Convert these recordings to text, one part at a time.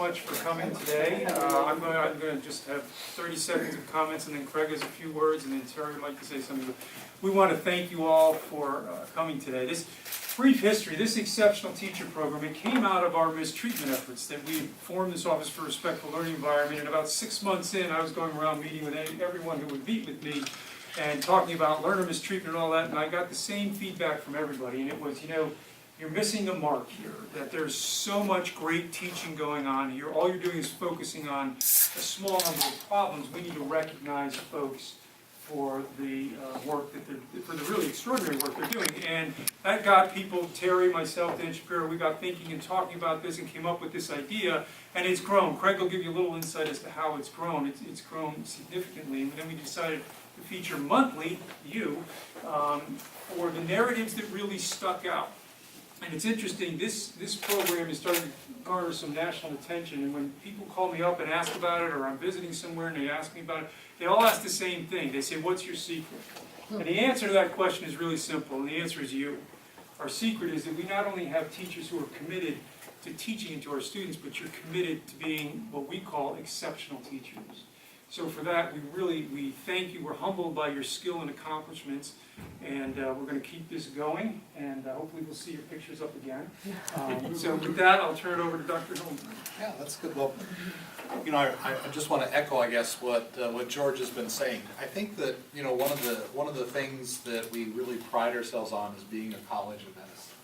much for coming today. I'm going to just have 30 seconds of comments, and then Craig has a few words, and then Terry would like to say something. We want to thank you all for coming today. This brief history, this exceptional teacher program, it came out of our mistreatment efforts that we formed this Office for Respectful Learning Environment, and about 6 months in, I was going around meeting with everyone who would meet with me and talking about learner mistreatment and all that, and I got the same feedback from everybody, and it was, you're missing the mark here, that there's so much great teaching going on here. All you're doing is focusing on a small number of problems. We need to recognize folks for the work that for the really extraordinary work they're doing. And that got people, Terry, myself, Dan Shapiro, we got thinking and talking about this and came up with this idea, and it's grown. Craig will give you a little insight as to how it's grown. It's grown significantly, and then we decided to feature monthly, for the narratives that really stuck out. And it's interesting, this program is starting to garner some national attention, and when people call me up and ask about it, or I'm visiting somewhere and they ask me about it, they all ask the same thing. They say, what's your secret? And the answer to that question is really simple, and the answer is you. Our secret is that we not only have teachers who are committed to teaching it to our students, but you're committed to being what we call exceptional teachers. So for that, we thank you. We're humbled by your skill and accomplishments, and we're going to keep this going, and hopefully we'll see your pictures up again. So with that, I'll turn it over to Dr. Hillman. Yeah, that's good. Well, I just want to echo, I guess, what George has been saying. I think that one of the things that we really pride ourselves on is being a college of medicine,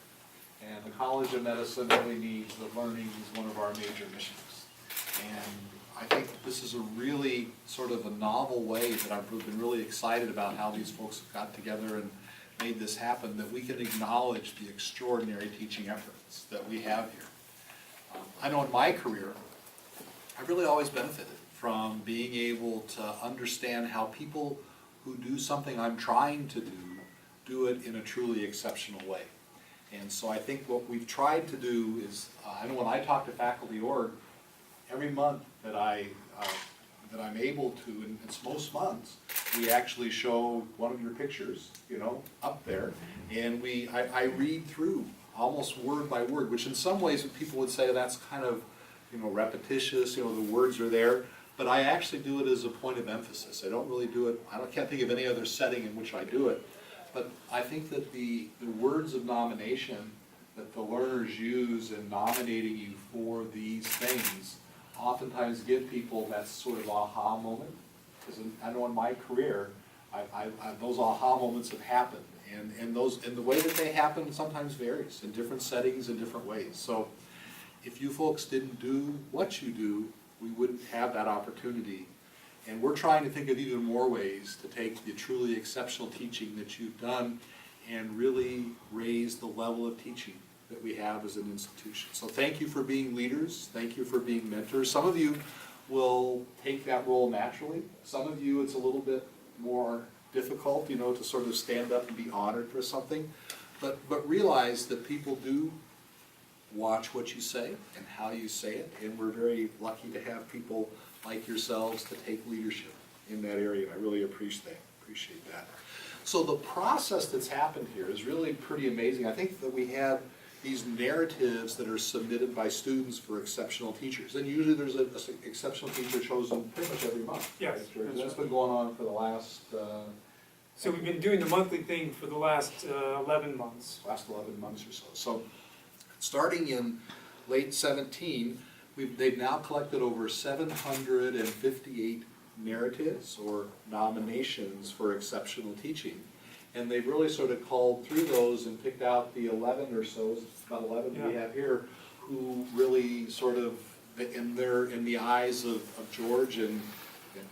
and the College of Medicine really needs that learning is one of our major missions. And I think this is a really sort of a novel way that I've been really excited about how these folks have got together and made this happen, that we can acknowledge the extraordinary teaching efforts that we have here. I know in my career, I've really always benefited from being able to understand how people who do something I'm trying to do it in a truly exceptional way. And so I think what we've tried to do is, I know when I talk to faculty org, every month that I'm able to, and it's most months, we actually show one of your pictures, up there, and I read through almost word by word, which in some ways people would say that's kind of, repetitious, the words are there, but I actually do it as a point of emphasis. I don't really do it, can't think of any other setting in which I do it, but I think that the words of nomination that the learners use in nominating you for these things oftentimes give people that sort of aha moment. Because I know in my career, those aha moments have happened, and the way that they happen sometimes varies in different settings in different ways. So if you folks didn't do what you do, we wouldn't have that opportunity. And we're trying to think of even more ways to take the truly exceptional teaching that you've done and really raise the level of teaching that we have as an institution. So thank you for being leaders. Thank you for being mentors. Some of you will take that role naturally. Some of you, it's a little bit more difficult, to sort of stand up and be honored for something. But realize that people do watch what you say and how you say it, and we're very lucky to have people like yourselves to take leadership in that area. I really appreciate that. So the process that's happened here is really pretty amazing. I think that we had these narratives that are submitted by students for exceptional teachers. And usually there's an exceptional teacher chosen pretty much every month. Yes. Right? That's been going on for the last... So we've been doing the monthly thing for the last 11 months. Last 11 months or so. So starting in late 17, they've now collected over 758 narratives or nominations for exceptional teaching. And they've really sort of called through those and picked out the 11 or so, about 11 we have here, who really sort of, in the eyes of George and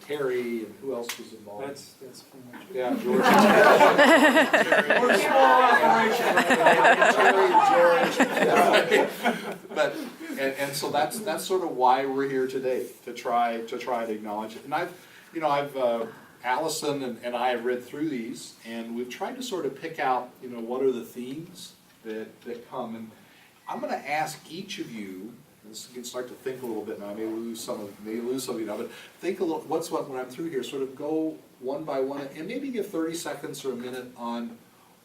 Terry, and who else was involved? That's pretty much it. Yeah, George and Terry. We're a small operation. Terry and George. But so that's sort of why we're here today, to try to acknowledge it. And I've Allison and I have read through these, and we've tried to sort of pick out, what are the themes that come. And I'm going to ask each of you, and you can start to think a little bit now, I may lose some of you now, but think a little, when I'm through here, sort of go one by one, and maybe give 30 seconds or a minute on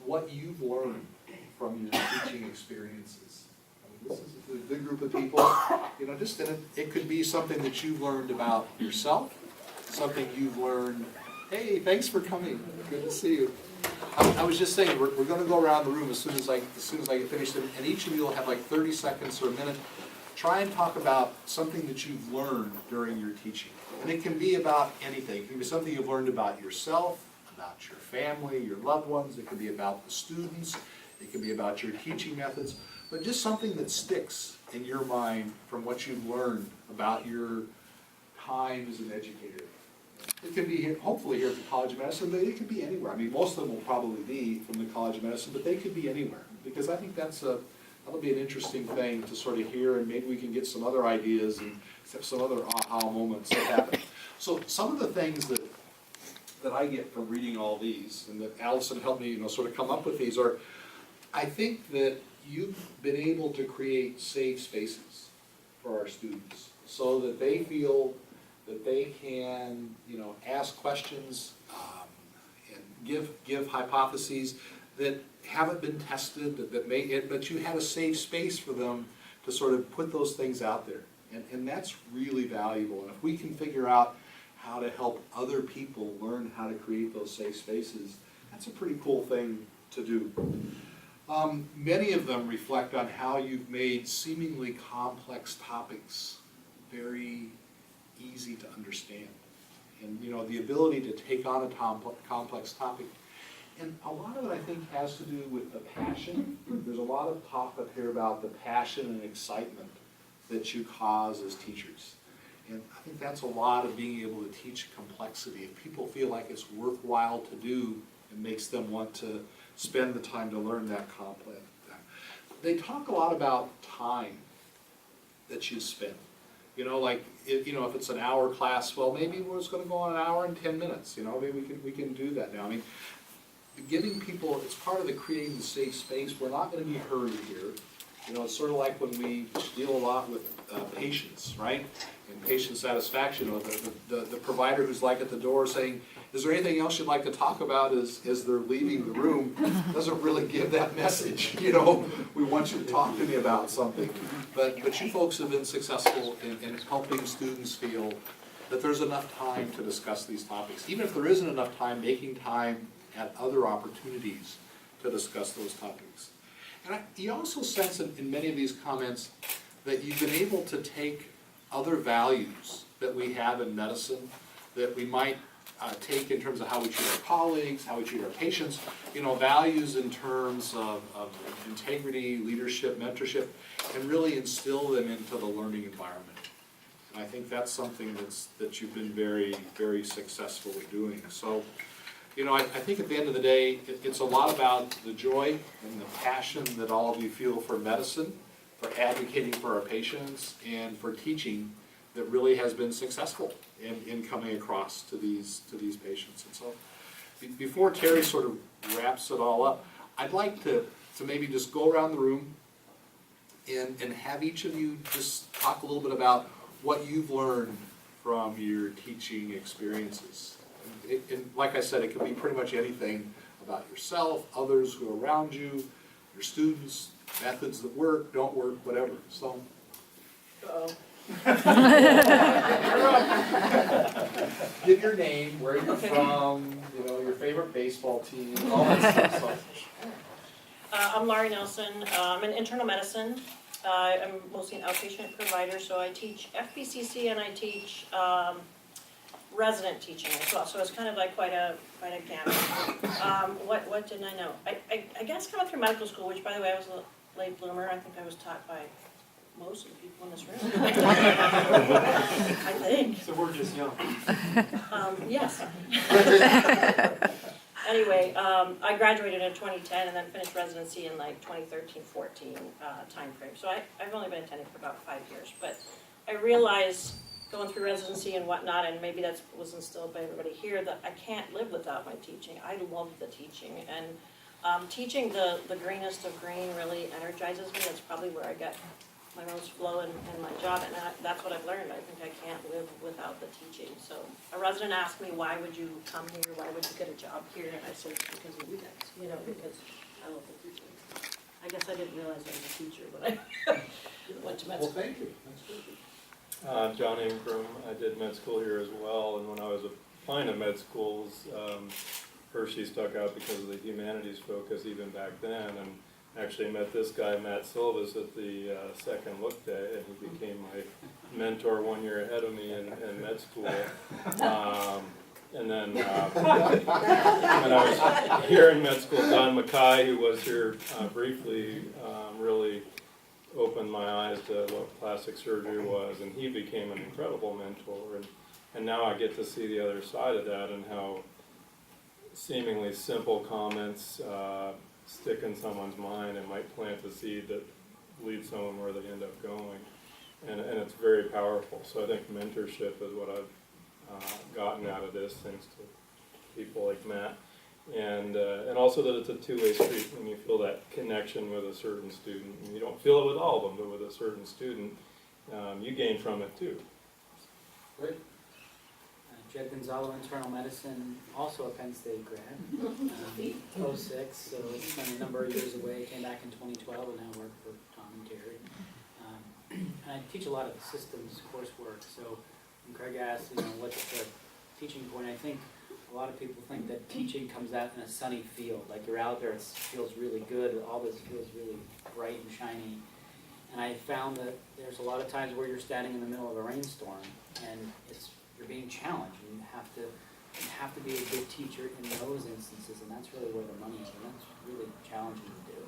what you've learned from your teaching experiences. this is a good group of people. You know, just, and it could be something that you've learned about yourself, something you've learned, hey, thanks for coming, good to see you. I was just saying, we're gonna go around the room as soon as I get finished, and each of you will have like 30 seconds or a minute. Try and talk about something that you've learned during your teaching. And it can be about anything. It can be something you've learned about yourself, about your family, your loved ones. It can be about the students. It can be about your teaching methods. But just something that sticks in your mind from what you've learned about your time as an educator. It can be here, hopefully here at the College of Medicine, but it could be anywhere. I mean, most of them will probably be from the College of Medicine, but they could be anywhere. Because I think that'll be an interesting thing to sort of hear, and maybe we can get some other ideas and some other aha moments that happen. So some of the things that I get from reading all these, and that Allison helped me, sort of come up with these, are, I think that you've been able to create safe spaces for our students so that they feel that they can, ask questions and give hypotheses that haven't been tested, but you had a safe space for them to sort of put those things out there. And that's really valuable. And if we can figure out how to help other people learn how to create those safe spaces, that's a pretty cool thing to do. Many of them reflect on how you've made seemingly complex topics very easy to understand. And the ability to take on a complex topic. And a lot of it, I think, has to do with the passion. There's a lot of talk up here about the passion and excitement that you cause as teachers. And I think that's a lot of being able to teach complexity. If people feel like it's worthwhile to do, it makes them want to spend the time to learn that complex. They talk a lot about time that you spend. Like, if it's an hour class, well, maybe we're just going to go on an hour and 10 minutes. Maybe we can do that now. I mean, giving people, it's part of the creating the safe space. We're not going to be hurried here. It's sort of like when we deal a lot with patients, right? And patient satisfaction. The provider who's like at the door saying, is there anything else you'd like to talk about as they're leaving the room, doesn't really give that message. We want you to talk to me about something. But you folks have been successful in helping students feel that there's enough time to discuss these topics. Even if there isn't enough time, making time at other opportunities to discuss those topics. And you also sense in many of these comments that you've been able to take other values that we have in medicine, that we might take in terms of how we treat our colleagues, how we treat our patients, values in terms of integrity, leadership, mentorship, and really instill them into the learning environment. And I think that's something that you've been very, very successful at doing. So, I think at the end of the day, it's a lot about the joy and the passion that all of you feel for medicine, for advocating for our patients, and for teaching that really has been successful in coming across to these patients. And so, before Terry sort of wraps it all up, I'd like to maybe just go around the room and have each of you just talk a little bit about what you've learned from your teaching experiences. And like I said, it can be pretty much anything about yourself, others who are around you, your students, methods that work, don't work, whatever. So. Give your name, where you're from, your favorite baseball team, all that stuff. I'm Laurie Nelson. I'm in internal medicine. I'm mostly an outpatient provider, so I teach FBCC and I teach resident teaching as well. So it's kind of like quite a gamut. What didn't I know? I guess coming through medical school, which by the way I was a late bloomer. I think I was taught by most of the people in this room. I think. So we're just young. Yes. Anyway, I graduated in 2010 and then finished residency in like 2013-14 time frame. So I've only been attending for about 5 years, but I realized going through residency and whatnot, and maybe that was instilled by everybody here, that I can't live without my teaching. I love the teaching, and teaching the greenest of green really energizes me. That's probably where I get my most flow in my job, and that's what I've learned. I think I can't live without the teaching. So a resident asked me, why would you come here? Why would you get a job here? And I said, because of you guys, because I love the teaching. I guess I didn't realize I was a teacher, but I went to med Well, school. thank you. That's good. John Ingram, I did med school here as well, and when I was applying to med schools, Hershey stuck out because of the humanities focus even back then, and actually met this guy, Matt Silvas, at the second look day, and he became my mentor 1 year ahead of me in med school. And then when I was here in med school, Don Mackay, who was here briefly, really opened my eyes to what plastic surgery was, and he became an incredible mentor. And now I get to see the other side of that and how seemingly simple comments stick in someone's mind and might plant a seed that leads someone where they end up going. And it's very powerful. So I think mentorship is what I've gotten out of this, thanks to people like Matt. And also that it's a two-way street. When you feel that connection with a certain student, and you don't feel it with all of them, but with a certain student, you gain from it too. Great. Jed Gonzalo, internal medicine, also a Penn State grad. 06, so it's been a number of years away. Came back in 2012 and now work for Tom and Terry. And I teach a lot of systems coursework. So when Craig asked, what's the teaching point, I think a lot of people think that teaching comes out in a sunny field. Like you're out there, it feels really good. All this feels really bright and shiny. And I found that there's a lot of times where you're standing in the middle of a rainstorm and you're being challenged. And you have to be a good teacher in those instances, and that's really where the money is, and that's really challenging to do.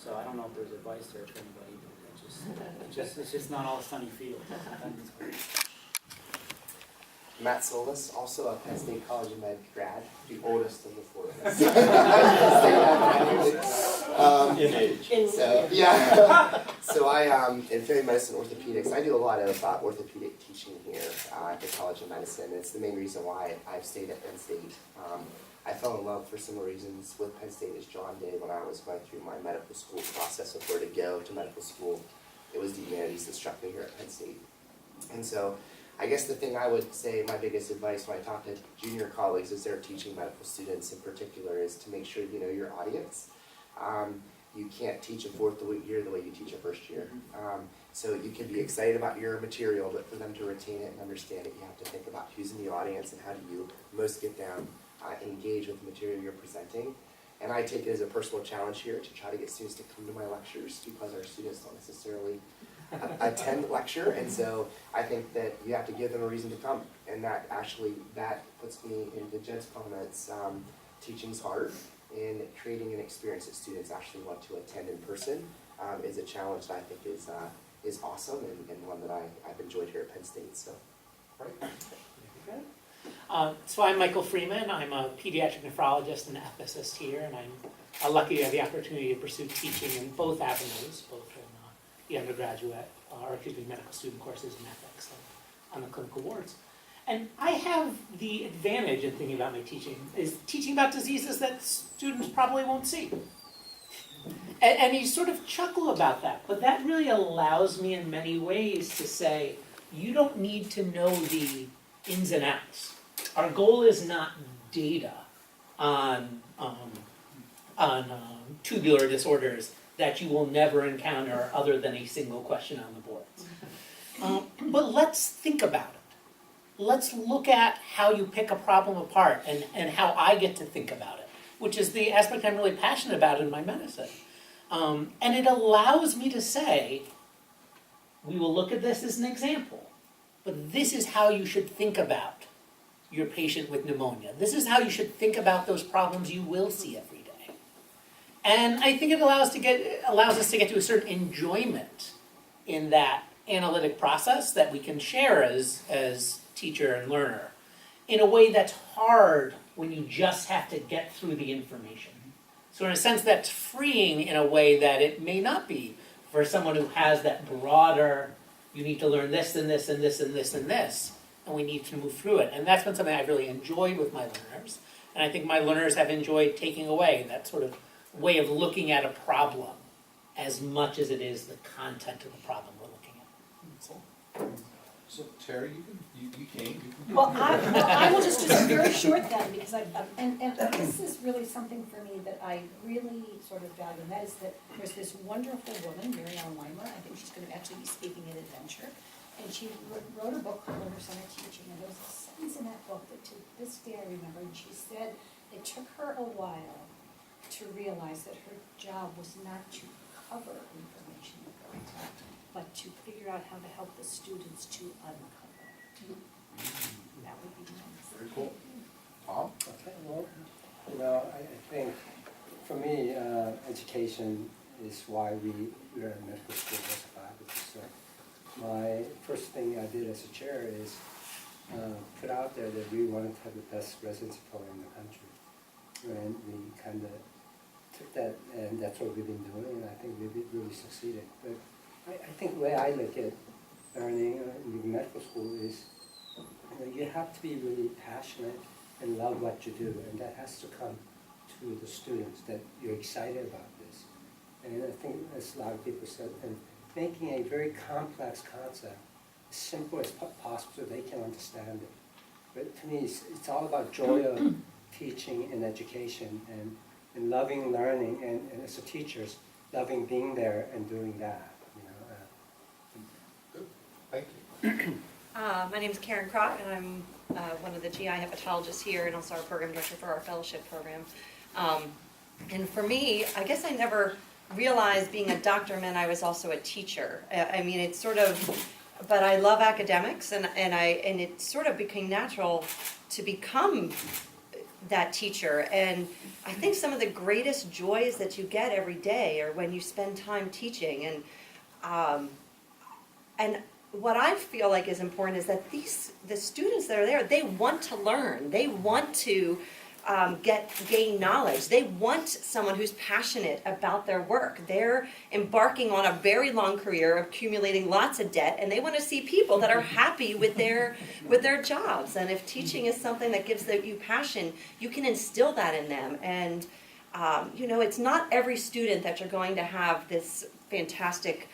So I don't know if there's advice there for anybody, but it's just not all sunny fields. Matt Silvas, also a Penn State College of Med grad, the oldest of the four of us. In age. So, yeah. So I am in family medicine orthopedics. I do a lot of orthopedic teaching here at the College of Medicine. It's the main reason why I've stayed at Penn State. I fell in love for similar reasons with Penn State as John did when I was going through my medical school process of where to go to medical school. It was the humanities that struck me here at Penn State. And so I guess the thing I would say, my biggest advice when I talk to junior colleagues as they're teaching medical students in particular, is to make sure you know your audience. You can't teach a fourth year the way you teach a first year. So you can be excited about your material, but for them to retain it and understand it, you have to think about who's in the audience and how do you most get them engage with the material you're presenting. And I take it as a personal challenge here to try to get students to come to my lectures, because our students don't necessarily attend lecture, and so I think that you have to give them a reason to come, and that puts me into Jed's comments. Teaching's hard, and creating an experience that students actually want to attend in person is a challenge that I think is awesome, and one that I've enjoyed here at Penn State. So, Right. So I'm Michael Freeman. I'm a pediatric nephrologist and ethicist here, and I'm lucky to have the opportunity to pursue teaching in both avenues, both in the undergraduate, medical student courses in ethics and on the clinical wards. And I have the advantage in thinking about my teaching, is teaching about diseases that students probably won't see. And you sort of chuckle about that, but that really allows me in many ways to say, you don't need to know the ins and outs. Our goal is not data on tubular disorders that you will never encounter other than a single question on the boards. But let's think about it. Let's look at how you pick a problem apart and how I get to think about it, which is the aspect I'm really passionate about in my medicine. And it allows me to say, we will look at this as an example, but this is how you should think about your patient with pneumonia. This is how you should think about those problems you will see every day. And I think it allows us to get to a certain enjoyment in that analytic process that we can share as teacher and learner in a way that's hard when you just have to get through the information. So in a sense, that's freeing in a way that it may not be for someone who has that broader, you need to learn this and this and this and this and this, and we need to move through it. And that's been something I've really enjoyed with my learners. And I think my learners have enjoyed taking away that sort of way of looking at a problem as much as it is the content of the problem we're looking at. So. So Terry, you came, you can. Well, I will just do it very short then, because and this is really something for me that I really sort of value, and that is that there's this wonderful woman, Mary Ellen Weimer, I think she's gonna actually be speaking at Adventure, and she wrote a book called Winter Summer Teaching, and there was a sentence in that book that to this day I remember, and she said it took her a while to realize that her job was not to cover information that got taught, but to figure out how to help the students to uncover it. That would be nice. Very cool. Bob? Okay, well, I think for me, education is why we are in medical school as a faculty. So my first thing I did as a chair is put out there that we wanted to have the best residency program in the country. And we kind of took that, and that's what we've been doing, and I think we've really succeeded. But I think the way I look at learning in medical school is, you have to be really passionate and love what you do, and that has to come to the students, that you're excited about this. And I think, as a lot of people said, and making a very complex concept as simple as possible so they can understand it. But to me, it's all about joy of teaching and education, and loving learning, and as a teacher, loving being there and doing that. Thank you. My name is Karen Kroc, and I'm one of the GI hepatologists here, and also our program director for our fellowship program. And for me, I guess I never realized being a doctor meant I was also a teacher. I mean, it's sort of, but I love academics, and it sort of became natural to become that teacher. And I think some of the greatest joys that you get every day are when you spend time teaching. And what I feel like is important is that the students that are there, they want to learn. They want to gain knowledge. They want someone who's passionate about their work. They're embarking on a very long career, accumulating lots of debt, and they want to see people that are happy with their jobs. And if teaching is something that gives you passion, you can instill that in them. And it's not every student that you're going to have this fantastic